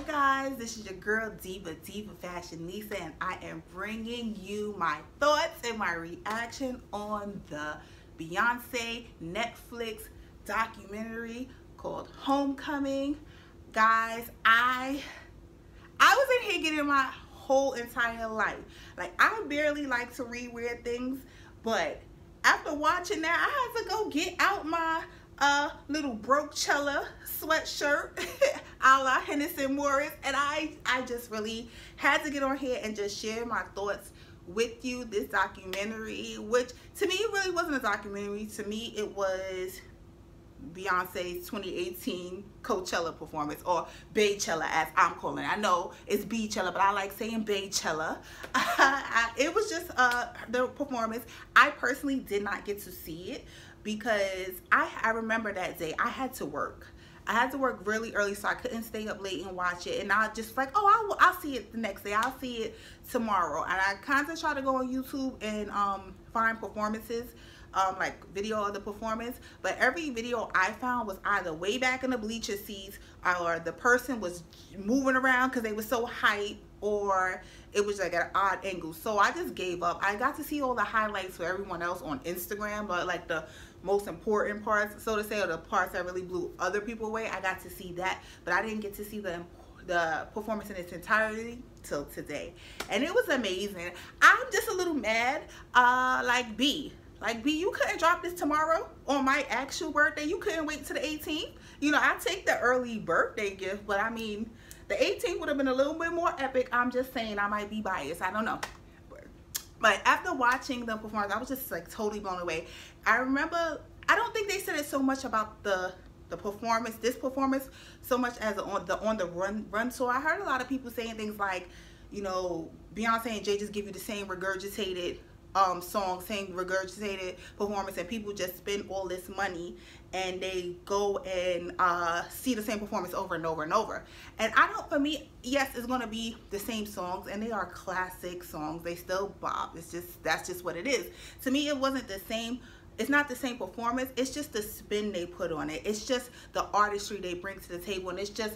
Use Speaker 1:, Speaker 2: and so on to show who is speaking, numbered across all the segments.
Speaker 1: Hello guys, this is your girl Diva Fashionista, and I am bringing you my thoughts and my reaction on the Beyoncé Netflix documentary called Homecoming. Guys, I was in here getting my whole entire life. Like, I barely like to read weird things, but after watching that, I had to go get out my little Brochella sweatshirt a la Hennessy Morris, and I just really had to get on here and just share my thoughts with you. This documentary, which to me it really wasn't a documentary, to me it was Beyonce's 2018 Coachella performance, or Baychella as I'm calling it. I know it's Beachella, but I like saying Baychella. It was just the performance. I personally did not get to see it because I remember that day I had to work. I had to work really early, so I couldn't stay up late and watch it. And I just like, oh, I'll see it the next day. I'll see it tomorrow. And I kind of try to go on YouTube and find performances, like video of the performance. But every video I found was either way back in the bleacher seats, or the person was moving around because they were so hyped, or it was like at an odd angle. So I just gave up. I got to see all the highlights for everyone else on Instagram, but like the most important parts, so to say, or the parts that really blew other people away, I got to see that. But I didn't get to see the performance in its entirety till today, and it was amazing. I'm just a little mad, like B, you couldn't drop this tomorrow on my actual birthday. You couldn't wait till the 18th. You know, I take the early birthday gift, but I mean, the 18th would have been a little bit more epic. I'm just saying, I might be biased. I don't know. But after watching the performance, I was just like totally blown away. I remember, I don't think they said it so much about the performance, this performance, so much as on the run tour. I heard a lot of people saying things like, you know, Beyonce and Jay just give you the same regurgitated song, same regurgitated performance, and people just spend all this money and they go and see the same performance over and over and over. And I don't, for me, yes, it's gonna be the same songs, and they are classic songs. They still bop. It's just, that's just what it is. To me, it wasn't the same. It's not the same performance. It's just the spin they put on it. It's just the artistry they bring to the table, and it's just,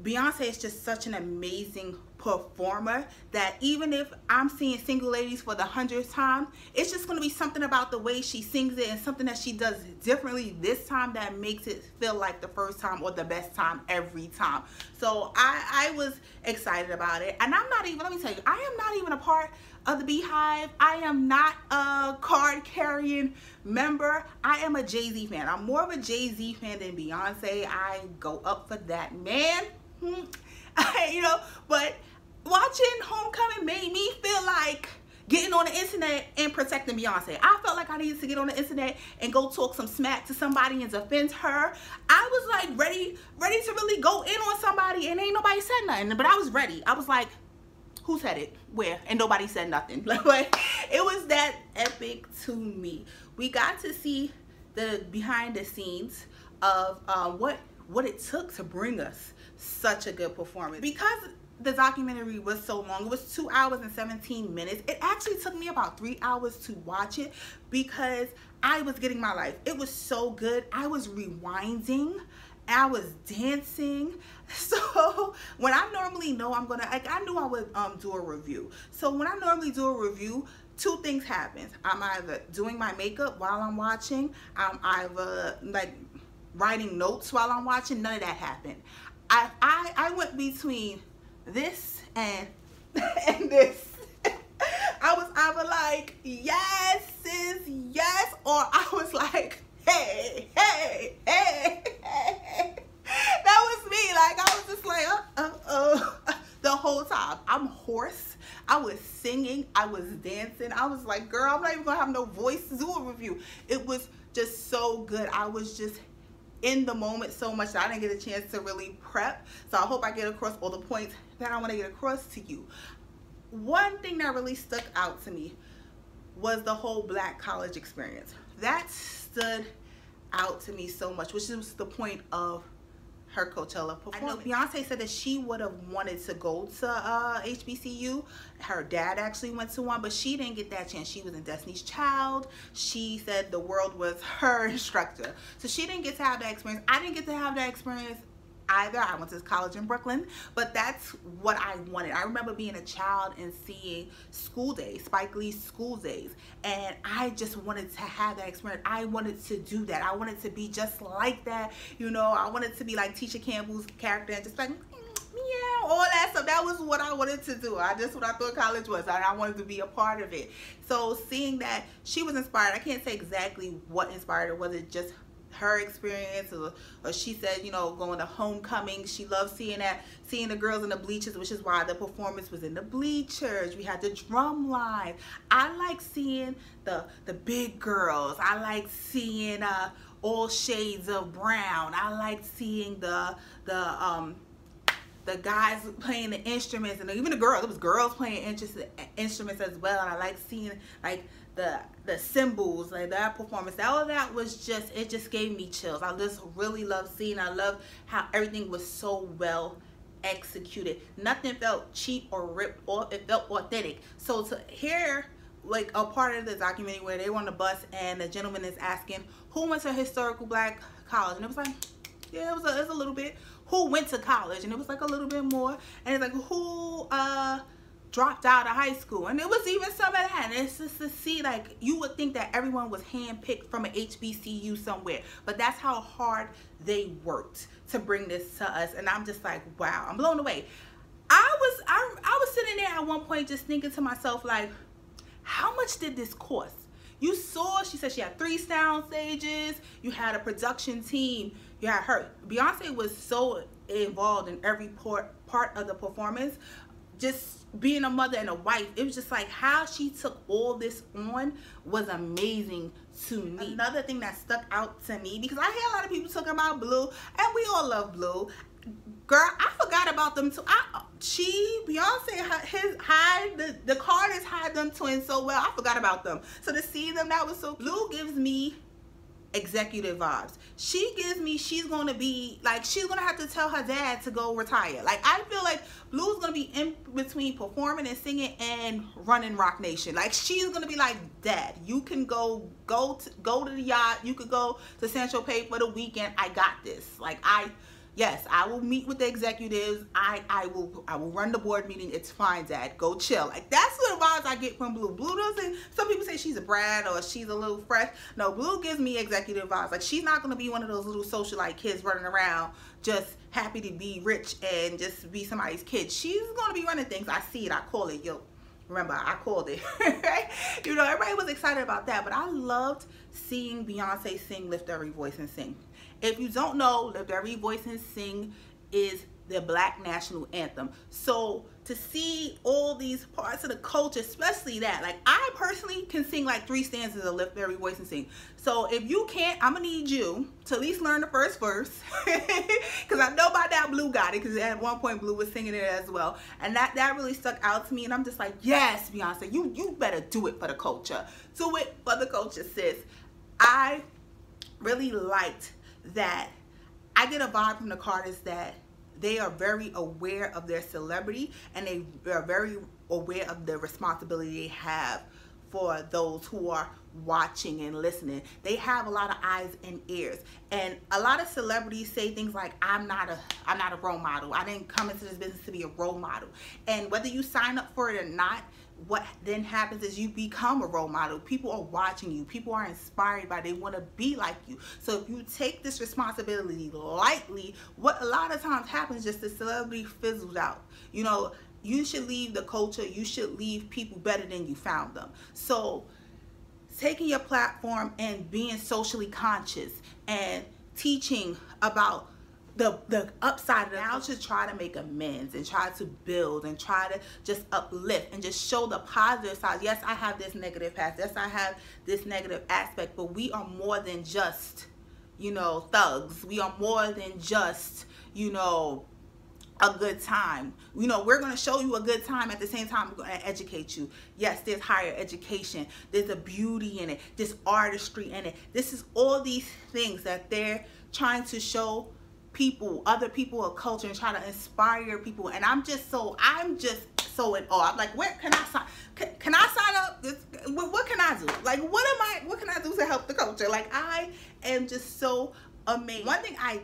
Speaker 1: Beyonce is just such an amazing performer that even if I'm seeing Single Ladies for the 100th time, it's just going to be something about the way she sings it and something that she does differently this time that makes it feel like the first time or the best time every time. So I was excited about it. And I'm not even, let me tell you, I am not even a part of the Beehive. I am not a card carrying member. I am a Jay-Z fan. I'm more of a Jay-Z fan than Beyonce. I go up for that man. You know, but watching Homecoming made me feel like getting on the internet and protecting Beyonce. I felt like I needed to get on the internet and go talk some smack to somebody and defend her. I was like ready to really go in on somebody, and ain't nobody said nothing, but I was ready. I was like, who said it? Where? And nobody said nothing. Like, it was that epic to me. We got to see the behind the scenes of what it took to bring us such a good performance. Because the documentary was so long, it was 2 hours and 17 minutes. It actually took me about 3 hours to watch it because I was getting my life. It was so good. I was rewinding, I was dancing. So when I normally know I'm gonna, like, I knew I would do a review. So when I normally do a review, two things happen. I'm either doing my makeup while I'm watching, I'm either like writing notes while I'm watching. None of that happened. I went between this and this. I was either like, yes sis, yes, or I was like, hey. That was me. Like, I was just like, the whole time. I'm hoarse. I was singing, I was dancing. I was like, girl, I'm not even gonna have no voice to do a review. It was just so good. I was just in the moment so much that I didn't get a chance to really prep. So I hope I get across all the points that I want to get across to you. One thing that really stuck out to me was the whole Black college experience. That stood out to me so much, which was the point of her Coachella performance. I know Beyonce said that she would have wanted to go to HBCU. Her dad actually went to one, but she didn't get that chance. She was in Destiny's Child. She said the world was her instructor. So she didn't get to have that experience. I didn't get to have that experience either. I went to college in Brooklyn, but that's what I wanted. I remember being a child and seeing School Days, Spike Lee's School Days, and I just wanted to have that experience. I wanted to do that. I wanted to be just like that. You know, I wanted to be like Tisha Campbell's character and just like, yeah, all that stuff. That was what I wanted to do. That's what I thought college was, and I wanted to be a part of it. So seeing that she was inspired, I can't say exactly what inspired her. Was it just her experience, or she said, you know, going to homecoming, she loved seeing the girls in the bleachers, which is why the performance was in the bleachers. We had the drum line. I like seeing the big girls. I like seeing all shades of brown. I like seeing the guys playing the instruments, and even the girls. It was girls playing instruments as well. And I like seeing like the cymbals, like that performance. All of that was just, it just gave me chills. I just really love seeing. I love how everything was so well executed. Nothing felt cheap or ripped off. It felt authentic. So to hear like a part of the documentary where they were on the bus and the gentleman is asking who went to a historical black college, and it was like, yeah, it was a little bit. Who went to college? And it was like a little bit more. And it's like, who dropped out of high school? And it was even some of that. And it's just to see, like, you would think that everyone was handpicked from an HBCU somewhere, but that's how hard they worked to bring this to us. And I'm just like, wow, I'm blown away. I was sitting there at one point just thinking to myself, like, how much did this cost? You saw, she said she had 3 sound stages. You had a production team. You had her. Beyonce was so involved in every part of the performance. Just being a mother and a wife, it was just like how she took all this on was amazing to me. Another thing that stuck out to me, because I hear a lot of people talking about Blue, and we all love Blue. Girl, I forgot about them too. Beyonce, the Carters had them twins so well. I forgot about them. So to see them, that was so. Blue gives me executive vibes. She gives me, she's gonna be like, she's gonna have to tell her dad to go retire. Like, I feel like Blue's gonna be in between performing and singing and running Rock Nation. Like, she's gonna be like, Dad, you can go to the yacht, you could go to Central Pay for the weekend. I got this. Like, yes, I will meet with the executives. I will run the board meeting. It's fine, Dad. Go chill. Like, that's what vibes I get from Blue. Blue doesn't, some people say she's a brat or she's a little fresh. No, Blue gives me executive vibes. Like, she's not going to be one of those little socialite kids running around just happy to be rich and just be somebody's kid. She's going to be running things. I see it. I call it. Yo, remember, I called it. You know, everybody was excited about that. But I loved seeing Beyonce sing Lift Every Voice and Sing. If you don't know, Lift Every Voice and Sing is the Black national anthem. So to see all these parts of the culture, especially that, like, I personally can sing like 3 stanzas of Lift Every Voice and Sing. So if you can't, I'm gonna need you to at least learn the first verse, because I know by that Blue got it, because at one point Blue was singing it as well, and that really stuck out to me. And I'm just like, yes, Beyonce, you better do it for the culture. Do it for the culture, sis. I really liked that. I get a vibe from the Carters that they are very aware of their celebrity, and they are very aware of the responsibility they have for those who are watching and listening. They have a lot of eyes and ears, and a lot of celebrities say things like, I'm not a role model. I didn't come into this business to be a role model. And whether you sign up for it or not, what then happens is you become a role model. People are watching you. People are inspired by, they want to be like you. So if you take this responsibility lightly, what a lot of times happens is just the celebrity fizzles out. You know, you should leave the culture. You should leave people better than you found them. So taking your platform and being socially conscious and teaching about the upside of it, now to try to make amends and try to build and try to just uplift and just show the positive side. Yes, I have this negative past. Yes, I have this negative aspect, but we are more than just, you know, thugs. We are more than just, you know, a good time. You know, we're going to show you a good time. At the same time, we're going to educate you. Yes, there's higher education. There's a beauty in it. There's artistry in it. This is all these things that they're trying to show people, other people of culture, and try to inspire people. And I'm just so in awe. I'm like, where can I sign? Can I sign up? What can I do? Like, what can I do to help the culture? Like, I am just so amazing. One thing I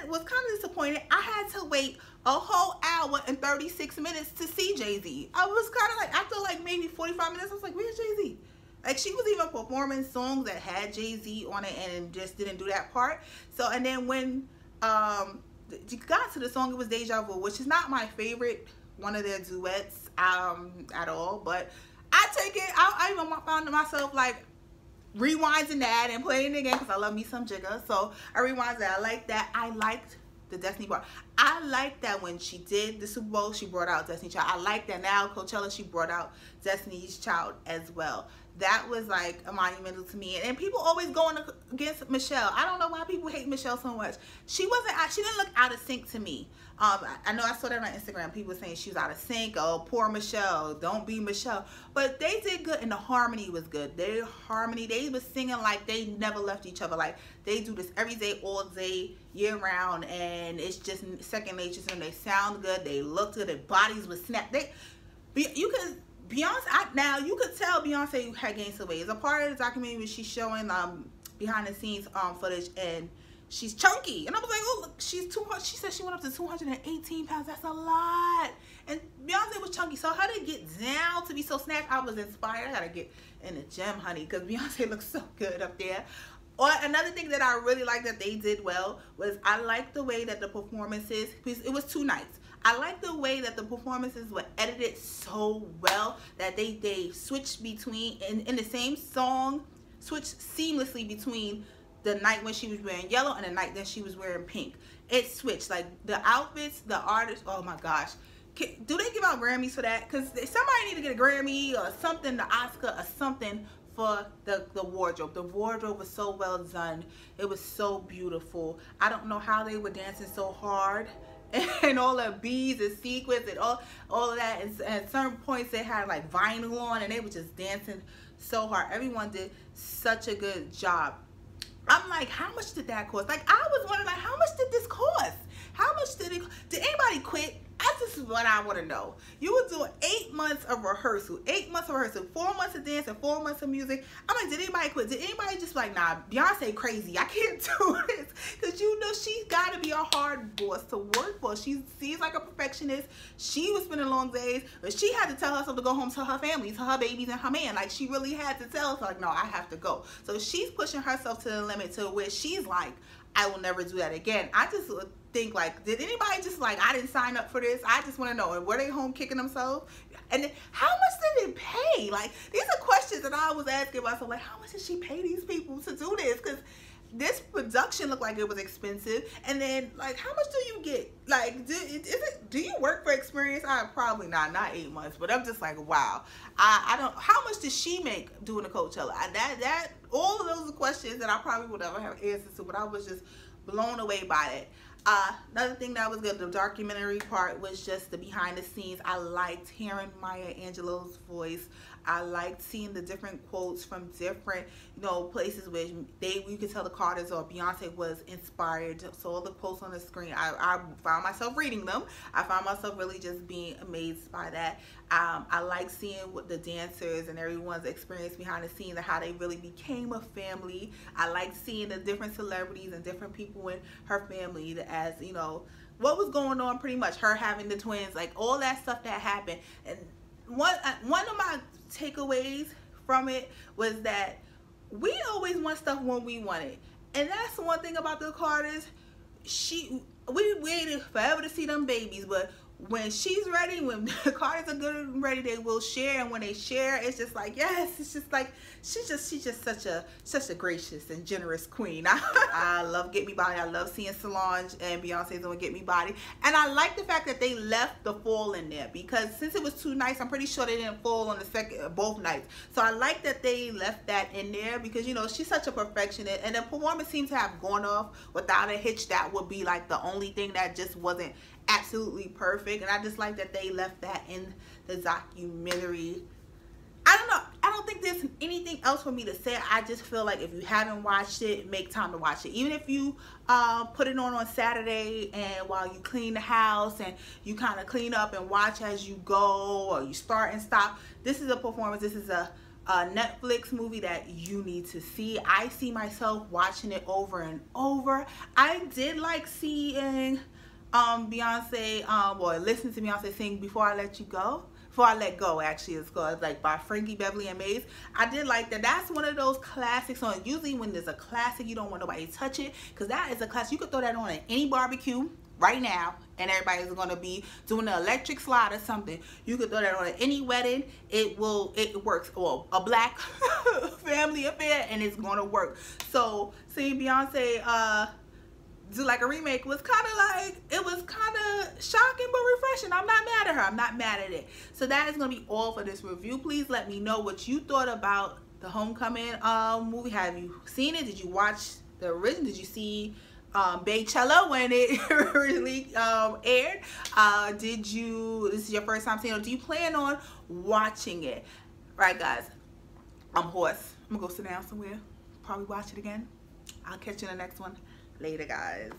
Speaker 1: was kind of disappointed. I had to wait a whole hour and 36 minutes to see Jay-Z. I was kind of like, after like maybe 45 minutes, I was like, where's Jay-Z? Like, she was even performing songs that had Jay-Z on it and just didn't do that part. So, and then when you got to the song, it was Deja Vu, which is not my favorite one of their duets at all. But I take it, I even found myself like rewinding that and playing it again because I love me some Jigga. So I rewinded that. I like that. I liked the Destiny part. I like that when she did the Super Bowl, she brought out Destiny's Child. I like that now Coachella, she brought out Destiny's Child as well. That was like a monumental to me. And people always going against Michelle. I don't know why people hate Michelle so much. She didn't look out of sync to me. I know I saw that on Instagram. People saying she was out of sync. Oh, poor Michelle. Don't be Michelle. But they did good, and the harmony was good. Their harmony, they was singing like they never left each other. Like, they do this every day, all day, year round, and it's just second nature to them. They sound good. They look good. Their bodies would snap. Beyonce, now you could tell Beyonce had gained some weight. It's a part of the documentary where she's showing behind the scenes footage, and she's chunky. And I was like, oh, look, she's 200. She said she went up to 218 pounds. That's a lot. And Beyonce was chunky. So how to get down to be so snatched? I was inspired. I gotta get in the gym, honey, because Beyonce looks so good up there. Or another thing that I really like that they did well was I liked the way that the performances, because it was 2 nights. I like the way that the performances were edited so well that they switched between, in the same song, switched seamlessly between the night when she was wearing yellow and the night that she was wearing pink. It switched. Like, the outfits, the artists, oh my gosh. Do they give out Grammys for that? Because somebody need to get a Grammy or something, the Oscar or something for the wardrobe. The wardrobe was so well done. It was so beautiful. I don't know how they were dancing so hard. And all the beads and sequins and all of that, and at certain points they had like vinyl on and they were just dancing so hard. Everyone did such a good job. I'm like, how much did that cost? Like, I was wondering, like, how much did this cost? How much did anybody quit? This is what I want to know. You were doing 8 months of rehearsal, 4 months of dance and 4 months of music. I'm like, did anybody quit? Did anybody just like, nah, Beyonce crazy, I can't do this? Because you know she's got to be a hard boss to work for. She seems like a perfectionist. She was spending long days, but she had to tell herself to go home to her family, to her babies and her man. Like, she really had to tell herself, like, no, I have to go. So she's pushing herself to the limit to where she's like, I will never do that again. I just think, like, did anybody just like, I didn't sign up for this? I just want to know, were they home kicking themselves? And then, how much did it pay? Like, these are questions that I was asking myself, like, how much did she pay these people to do this? Because this production looked like it was expensive. And then, like, how much do you get? Like, do you work for experience? Probably not 8 months, but I'm just like, wow. I don't, how much did she make doing the Coachella? All of those are questions that I probably would never have answers to, but I was just blown away by it. Another thing that was good, the documentary part, was just the behind the scenes. I liked hearing Maya Angelou's voice. I liked seeing the different quotes from different, places where you could tell the Carters or Beyonce was inspired. So all the quotes on the screen, I found myself reading them. I found myself really just being amazed by that. I like seeing what the dancers and everyone's experience behind the scenes and how they really became a family. I like seeing the different celebrities and different people in her family, as what was going on, pretty much her having the twins, like all that stuff that happened. And one of my takeaways from it was that we always want stuff when we want it, and that's one thing about the Carters. We waited forever to see them babies, but when she's ready, when the Carters are good and ready, they will share. And when they share, it's just like, yes, it's just like she's just such a gracious and generous queen. I love Get Me Body. I love seeing Solange and Beyonce's on Get Me Body. And I like the fact that they left the fall in there, because since it was 2 nights, I'm pretty sure they didn't fall on both nights. So I like that they left that in there, because she's such a perfectionist, and the performance seems to have gone off without a hitch. That would be like the only thing that just wasn't absolutely perfect. And I just like that they left that in the documentary. I don't know, I don't think there's anything else for me to say. I just feel like if you haven't watched it, make time to watch it. Even if you put it on Saturday, and while you clean the house and you kind of clean up and watch as you go, or you start and stop, this is a performance. This is a Netflix movie that you need to see. I see myself watching it over and over. I did like seeing Beyonce, or listening to Beyonce sing Before I Let You Go. Before I Let Go, actually, it's called, like, by Frankie Beverly and Maze. I did like that. That's one of those classic songs. Usually when there's a classic, you don't want nobody to touch it, because that is a classic. You could throw that on at any barbecue right now, and everybody's gonna be doing the electric slide or something. You could throw that on at any wedding. It works. Well, a black family affair, and it's gonna work. So seeing Beyonce do like a remake was kind of shocking but refreshing. I'm not mad at her. I'm not mad at it. So that is gonna be all for this review. Please let me know what you thought about the Homecoming movie. Have you seen it? Did you watch the original? Did you see Baychella when it originally aired? This is your first time seeing it, or do you plan on watching it? Right, guys, I'm hoarse. I'm gonna go sit down somewhere, probably watch it again. I'll catch you in the next one. Later, guys.